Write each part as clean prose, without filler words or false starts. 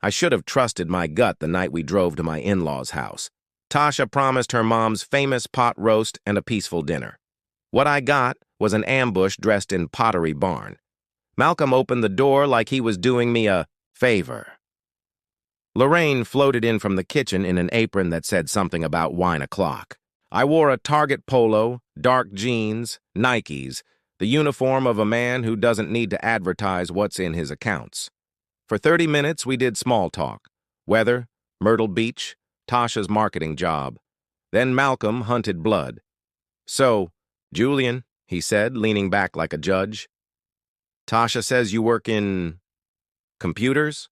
I should have trusted my gut the night we drove to my in-laws' house. Tasha promised her mom's famous pot roast and a peaceful dinner. What I got was an ambush dressed in Pottery Barn. Malcolm opened the door like he was doing me a favor. Lorraine floated in from the kitchen in an apron that said something about wine o'clock. I wore a Target polo, dark jeans, Nikes, the uniform of a man who doesn't need to advertise what's in his accounts. For 30 minutes, we did small talk. Weather, Myrtle Beach, Tasha's marketing job. Then Malcolm hunted blood. "So, Julian," he said, leaning back like a judge. "Tasha says you work in computers?"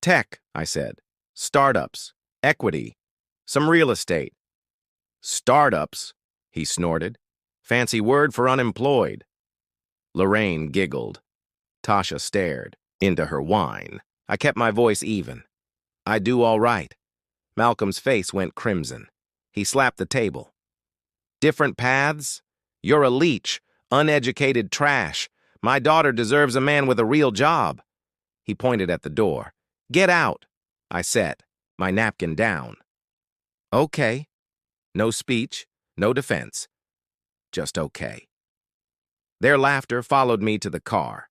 "Tech," I said. "Startups, equity, some real estate." "Startups," he snorted. "Fancy word for unemployed." Lorraine giggled. Tasha stared into her wine. I kept my voice even. "I do all right." Malcolm's face went crimson. He slapped the table. "Different paths? You're a leech, uneducated trash. My daughter deserves a man with a real job." He pointed at the door. "Get out," I said, my napkin down. "Okay." No speech, no defense. Just okay. Their laughter followed me to the car.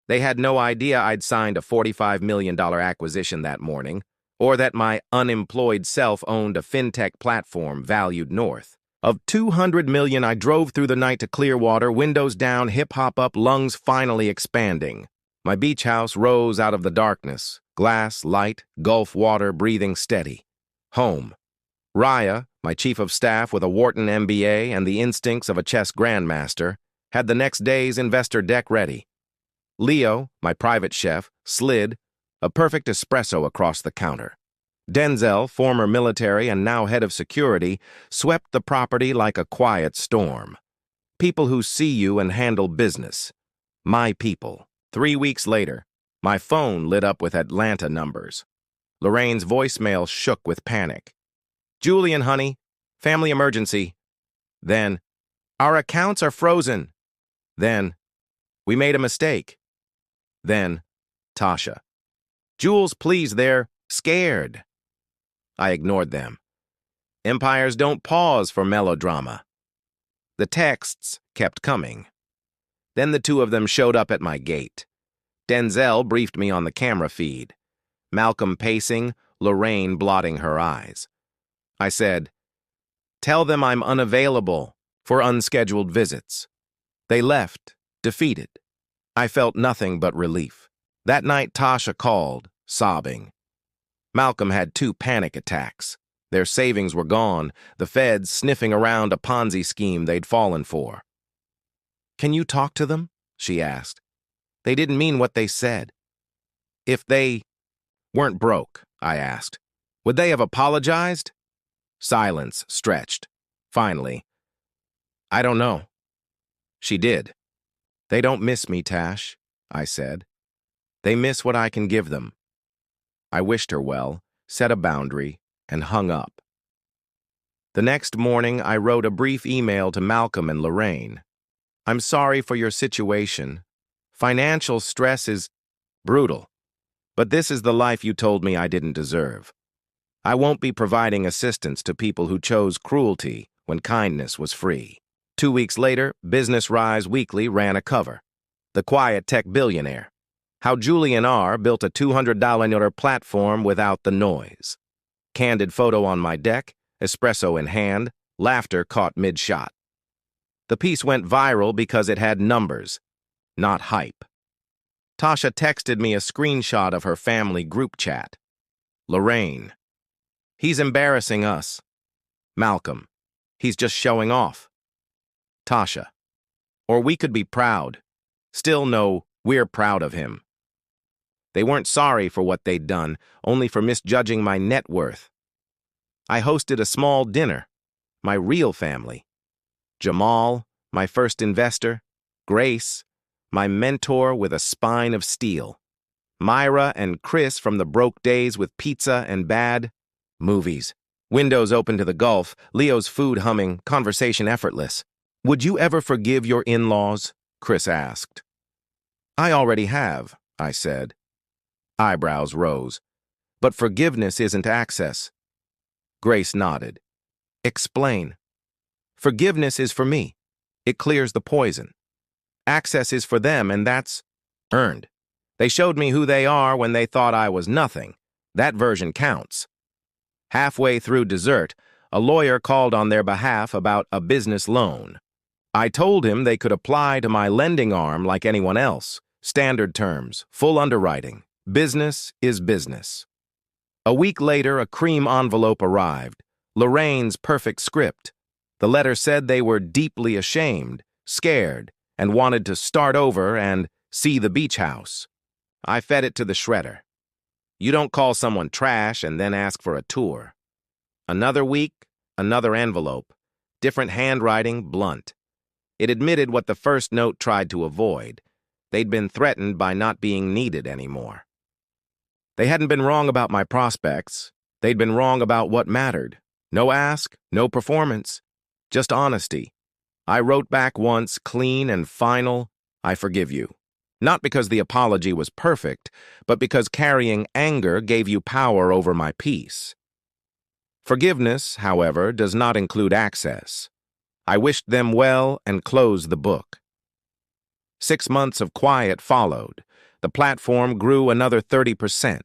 They had no idea I'd signed a $45 million acquisition that morning, or that my unemployed self owned a fintech platform valued north of $200 million. I drove through the night to Clearwater, windows down, hip-hop up, lungs finally expanding. My beach house rose out of the darkness, glass, light, Gulf water, breathing steady. Home. Raya, my chief of staff with a Wharton MBA and the instincts of a chess grandmaster, had the next day's investor deck ready. Leo, my private chef, slid a perfect espresso across the counter. Denzel, former military and now head of security, swept the property like a quiet storm. People who see you and handle business. My people. 3 weeks later, my phone lit up with Atlanta numbers. Lorraine's voicemail shook with panic. "Julian, honey, family emergency." Then, "Our accounts are frozen." Then, "We made a mistake." Then, Tasha. "Jules, please, they're scared." I ignored them. Empires don't pause for melodrama. The texts kept coming. Then the two of them showed up at my gate. Denzel briefed me on the camera feed. Malcolm pacing, Lorraine blotting her eyes. I said, "Tell them I'm unavailable for unscheduled visits." They left, defeated. I felt nothing but relief. That night, Tasha called, sobbing. Malcolm had 2 panic attacks. Their savings were gone, the feds sniffing around a Ponzi scheme they'd fallen for. "Can you talk to them?" she asked. "They didn't mean what they said." "If they weren't broke," I asked, "would they have apologized?" Silence stretched. Finally, "I don't know." She did. "They don't miss me, Tash," I said. "They miss what I can give them." I wished her well, set a boundary, and hung up. The next morning, I wrote a brief email to Malcolm and Lorraine. "I'm sorry for your situation. Financial stress is brutal, but this is the life you told me I didn't deserve. I won't be providing assistance to people who chose cruelty when kindness was free." 2 weeks later, Business Rise Weekly ran a cover. "The Quiet Tech Billionaire. How Julian R. built a $200 platform without the noise." Candid photo on my deck, espresso in hand, laughter caught mid-shot. The piece went viral because it had numbers, not hype. Tasha texted me a screenshot of her family group chat. Lorraine. "He's embarrassing us." Malcolm. "He's just showing off." Tasha. "Or we could be proud. Still no, we're proud of him." They weren't sorry for what they'd done, only for misjudging my net worth. I hosted a small dinner. My real family. Jamal, my first investor. Grace, my mentor with a spine of steel. Myra and Chris from the broke days with pizza and bad movies. Windows open to the Gulf, Leo's food humming, conversation effortless. "Would you ever forgive your in-laws?" Chris asked. "I already have," I said. Eyebrows rose. But forgiveness isn't access. Grace nodded. Explain. Forgiveness is for me. It clears the poison. Access is for them, and that's earned. They showed me who they are when they thought I was nothing. That version counts. Halfway through dessert, a lawyer called on their behalf about a business loan. I told him they could apply to my lending arm like anyone else. Standard terms, full underwriting. Business is business. A week later, a cream envelope arrived. Lorraine's perfect script. The letter said they were deeply ashamed, scared, and wanted to start over and see the beach house. I fed it to the shredder. You don't call someone trash and then ask for a tour. Another week, another envelope. Different handwriting, blunt. It admitted what the first note tried to avoid. They'd been threatened by not being needed anymore. They hadn't been wrong about my prospects. They'd been wrong about what mattered. No ask, no performance. Just honesty. I wrote back once, clean and final, I forgive you. Not because the apology was perfect, but because carrying anger gave you power over my peace. Forgiveness, however, does not include access. I wished them well and closed the book. 6 months of quiet followed. The platform grew another 30%.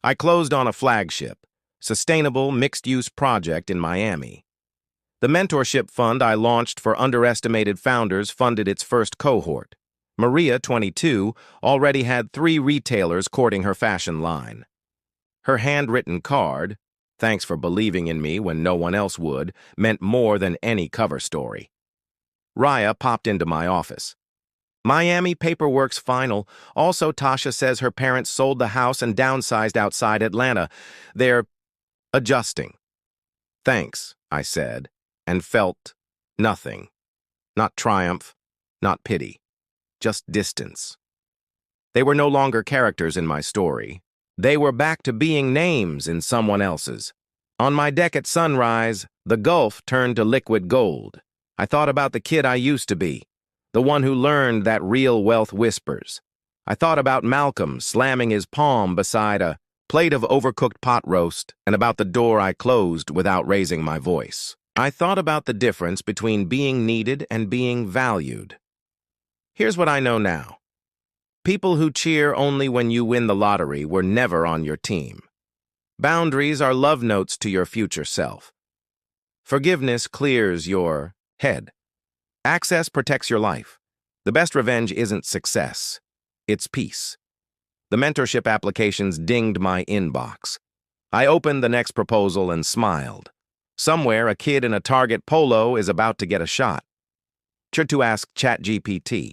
I closed on a flagship, sustainable mixed-use project in Miami. The mentorship fund I launched for underestimated founders funded its first cohort. Maria, 22, already had 3 retailers courting her fashion line. Her handwritten card, "Thanks for believing in me when no one else would," meant more than any cover story. Raya popped into my office. Miami paperwork's final. Also, Tasha says her parents sold the house and downsized outside Atlanta. They're adjusting. Thanks, I said, and felt nothing. Not triumph, not pity. Just distance. They were no longer characters in my story. They were back to being names in someone else's. On my deck at sunrise, the Gulf turned to liquid gold. I thought about the kid I used to be, the one who learned that real wealth whispers. I thought about Malcolm slamming his palm beside a plate of overcooked pot roast and about the door I closed without raising my voice. I thought about the difference between being needed and being valued. Here's what I know now. People who cheer only when you win the lottery were never on your team. Boundaries are love notes to your future self. Forgiveness clears your head. Access protects your life. The best revenge isn't success. It's peace. The mentorship applications dinged my inbox. I opened the next proposal and smiled. Somewhere, a kid in a Target polo is about to get a shot. Sure to ask ChatGPT.